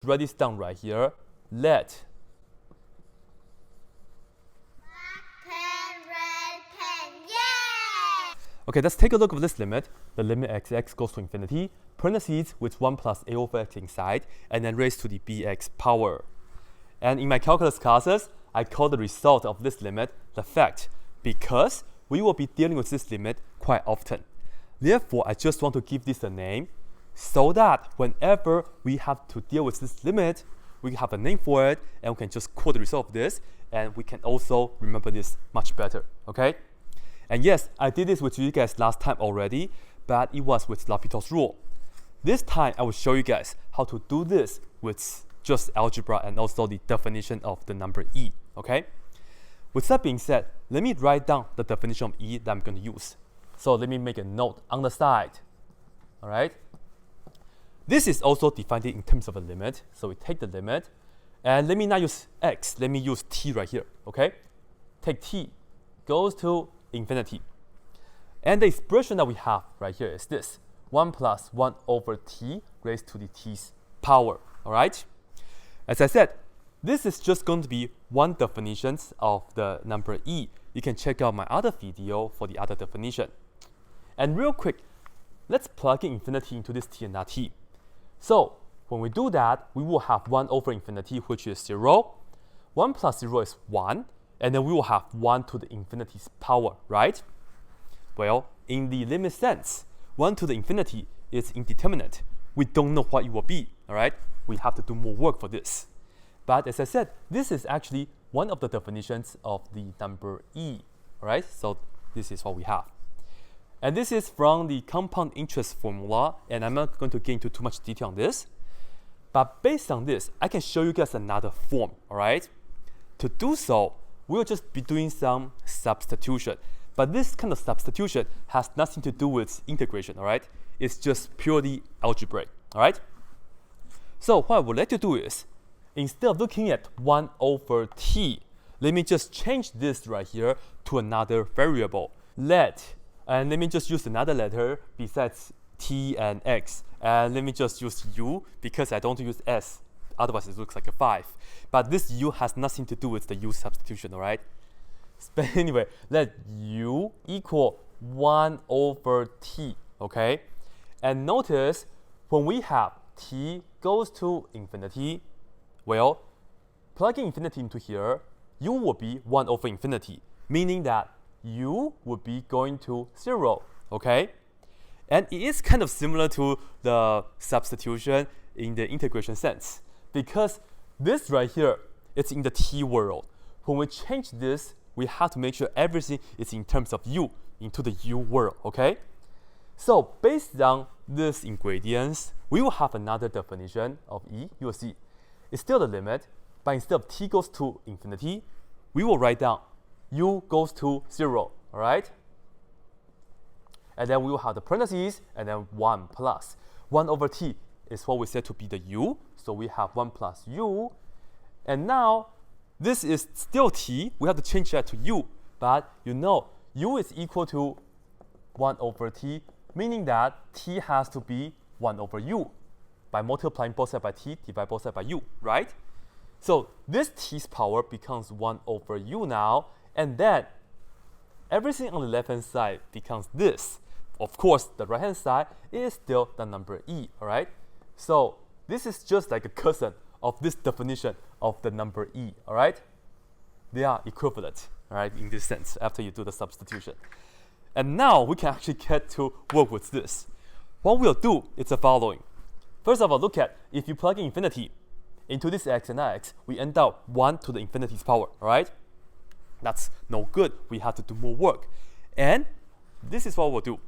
write this down right here. Let Pen, red pen, yeah! Okay, let's take a look at this limit. The limit x goes to infinity, parentheses with 1 plus a over x inside, and then raised to the bx power. And in my calculus classes, I call the result of this limit the fact, because we will be dealing with this limit quite often. Therefore, I just want to give this a name so that whenever we have to deal with this limit, we have a name for it, and we can just quote the result of this, and we can also remember this much better, okay? And yes, I did this with you guys last time already, but it was with L'Hopital's rule. This time, I will show you guys how to do this with just algebra and also the definition of the number e, okay? With that being said, let me write down the definition of e that I'm going to use. So let me make a note on the side, all right? This is also defined in terms of a limit. So we take the limit, and let me not use x, let me use t right here, okay? Take t goes to infinity. And the expression that we have right here is this, 1 plus 1 over t raised to the t's power, all right? As I said, this is just going to be one definition of the number e. You can check out my other video for the other definition. And real quick, let's plug in infinity into this t and that t. So when we do that, we will have 1 over infinity, which is 0. 1 plus 0 is 1. And then we will have 1 to the infinity's power, right? Well, in the limit sense, 1 to the infinity is indeterminate. We don't know what it will be, all right? We have to do more work for this. But as I said, this is actually one of the definitions of the number e, all right? So this is what we have. And this is from the compound interest formula, and I'm not going to get into too much detail on this. But based on this, I can show you guys another form, all right? To do so, we'll just be doing some substitution. But this kind of substitution has nothing to do with integration, all right? It's just purely algebraic, all right? So what I would like to do is, instead of looking at 1 over t, let me just change this right here to another variable. And let me just use another letter besides t and x. And let me just use u because I don't use s. Otherwise, it looks like a 5. But this u has nothing to do with the u substitution, all right? But anyway, let u equal 1 over t, okay? And notice when we have t goes to infinity, well, plugging infinity into here, u will be 1 over infinity, meaning that u would be going to 0, okay? And it is kind of similar to the substitution in the integration sense, because this right here, it's in the t world. When we change this, we have to make sure everything is in terms of u, into the u world, okay? So based on these ingredients, we will have another definition of e. You will see it's still the limit, but instead of t goes to infinity, we will write down u goes to 0, all right? And then we will have the parentheses, and then 1 plus. 1 over t is what we said to be the u, so we have 1 plus u. And now, this is still t, we have to change that to u, but you know, u is equal to 1 over t, meaning that t has to be 1 over u. By multiplying both sides by t, divide both sides by u, right? So this t's power becomes 1 over u now, and then everything on the left-hand side becomes this. Of course, the right-hand side is still the number e, all right? So this is just like a cousin of this definition of the number e, all right? They are equivalent, all right, in this sense, after you do the substitution. And now we can actually get to work with this. What we'll do is the following. First of all, look at, if you plug in infinity into this x and x, we end up 1 to the infinity's power, all right? That's no good. We have to do more work. And this is what we'll do.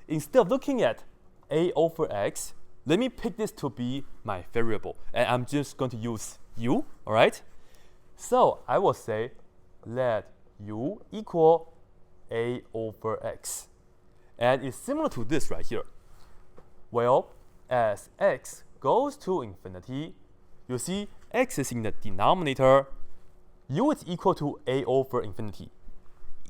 Instead of looking at a over x, let me pick this to be my variable. And I'm just going to use u, all right? So I will say, let u equal a over x. And it's similar to this right here. Well, as x goes to infinity, you see x is in the denominator, u is equal to a over infinity.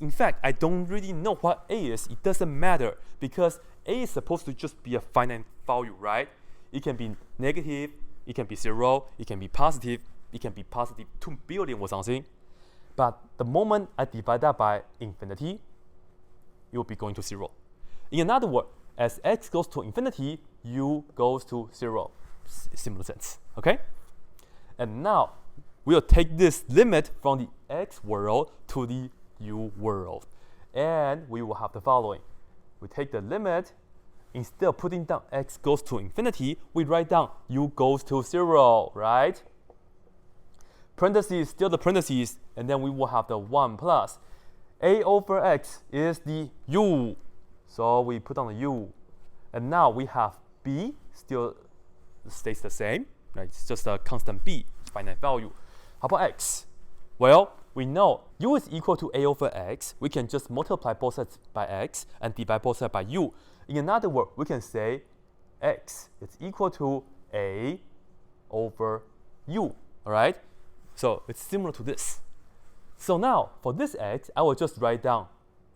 In fact, I don't really know what a is. It doesn't matter because a is supposed to just be a finite value, right? It can be negative, It can be 0, it can be positive 2 billion or something. But the moment I divide that by infinity, it will be going to 0. In another word, as x goes to infinity, u goes to 0. Similar sense, okay? And now, we'll take this limit from the x world to the u world. And we will have the following. We take the limit, instead of putting down x goes to infinity, we write down u goes to 0, right? Parentheses, still the parentheses, and then we will have the 1 plus. A over x is the u, so we put on the u. And now we have b, still stays the same, right? It's just a constant b, finite value. How about x? Well, we know u is equal to a over x. We can just multiply both sides by x and divide both sides by u. In another word, we can say x is equal to a over u, all right? So it's similar to this. So now, for this x, I will just write down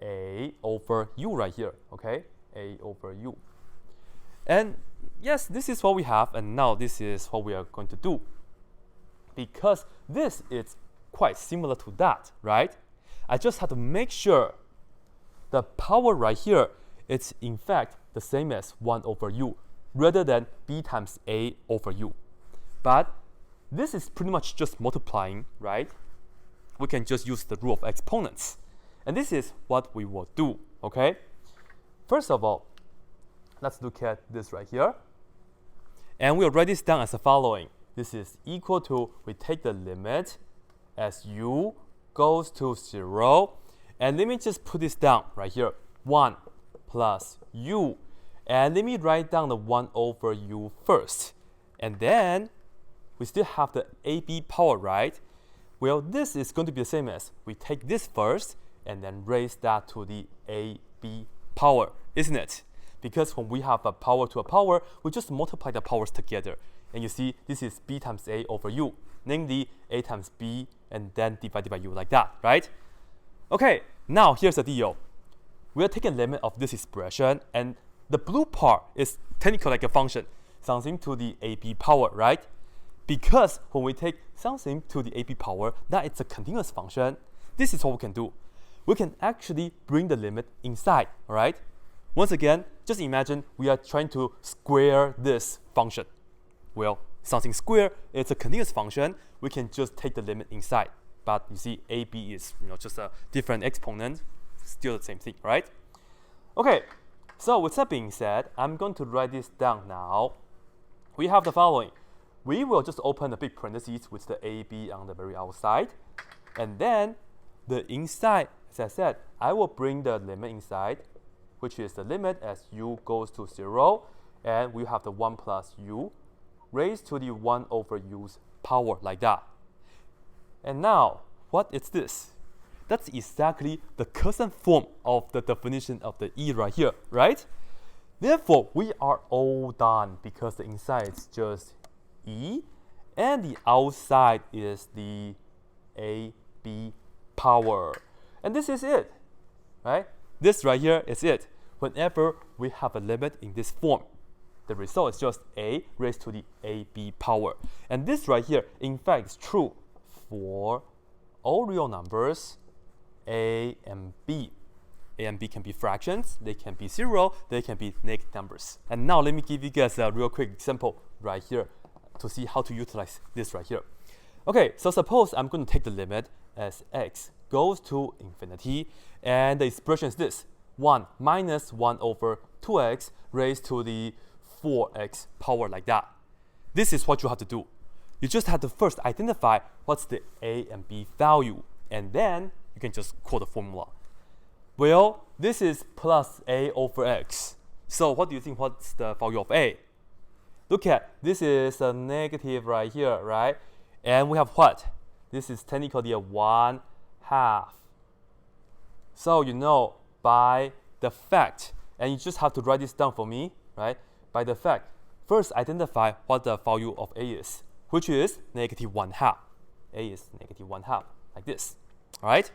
a over u right here, okay? A over u. And yes, this is what we have, and now this is what we are going to do. Because this is quite similar to that, right? I just have to make sure the power right here is in fact the same as 1 over u, rather than b times a over u. But this is pretty much just multiplying, right? We can just use the rule of exponents. And this is what we will do, okay? First of all, let's look at this right here. And we'll write this down as the following. This is equal to, we take the limit as u goes to 0. And let me just put this down right here. 1 plus u. And let me write down the 1 over u first. And then we still have the ab power, right? Well, this is going to be the same as we take this first and then raise that to the ab power, isn't it? Because when we have a power to a power, we just multiply the powers together. And you see, this is b times a over u, namely a times b, and then divided by u like that, right? Okay, now here's the deal. We are taking limit of this expression, and the blue part is technically like a function, something to the ab power, right? Because when we take something to the ab power, that it's a continuous function, this is what we can do. We can actually bring the limit inside, all right? Once again, just imagine we are trying to square this function. Well, something square, it's a continuous function. We can just take the limit inside. But you see, ab is just a different exponent, still the same thing, right? Okay, so with that being said, I'm going to write this down now. We have the following. We will just open a big parentheses with the ab on the very outside. And then the inside, as I said, I will bring the limit inside, which is the limit as u goes to 0. And we have the 1 plus u raised to the 1 over u's power, like that. And now, what is this? That's exactly the cosine form of the definition of the e right here, right? Therefore, we are all done because the inside is just e, and the outside is the ab power. And this is it, right? This right here is it. Whenever we have a limit in this form, the result is just a raised to the ab power. And this right here, in fact, is true for all real numbers, a and b. A and b can be fractions, they can be 0, they can be negative numbers. And now let me give you guys a real quick example right here to see how to utilize this right here. Okay, so suppose I'm going to take the limit as x goes to infinity, and the expression is this: 1 minus 1 over 2x raised to the 4x power, like that. This is what you have to do. You just have to first identify what's the a and b value, and then you can just quote the formula. Well, this is plus a over x. So what do you think, what's the value of a? Look at, this is a negative right here, right? And we have what? This is technically a 1/2. So by the fact, and you just have to write this down for me, right? By the fact, first identify what the value of a is, which is negative 1/2. A is negative 1/2, like this, all right?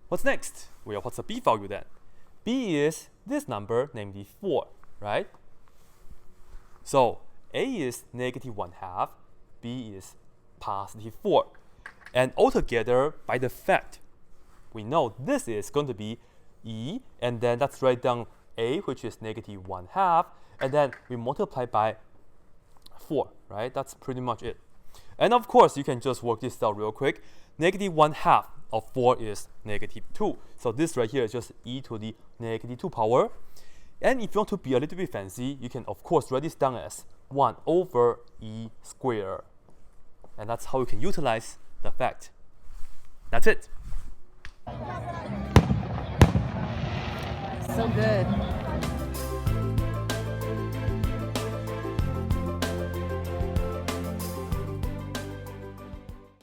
What's next? Well, what's the b value then? B is this number, namely 4, right? So A is negative 1/2, B is positive 4. And altogether, by the fact, we know this is going to be E, and then let's write down A, which is negative 1/2, and then we multiply by 4, right? That's pretty much it. And of course, you can just work this out real quick. Negative 1/2 of 4 is negative 2. So this right here is just e to the negative 2 power. And if you want to be a little bit fancy, you can of course write this down as 1 over e squared. And that's how you can utilize the fact. That's it. So good.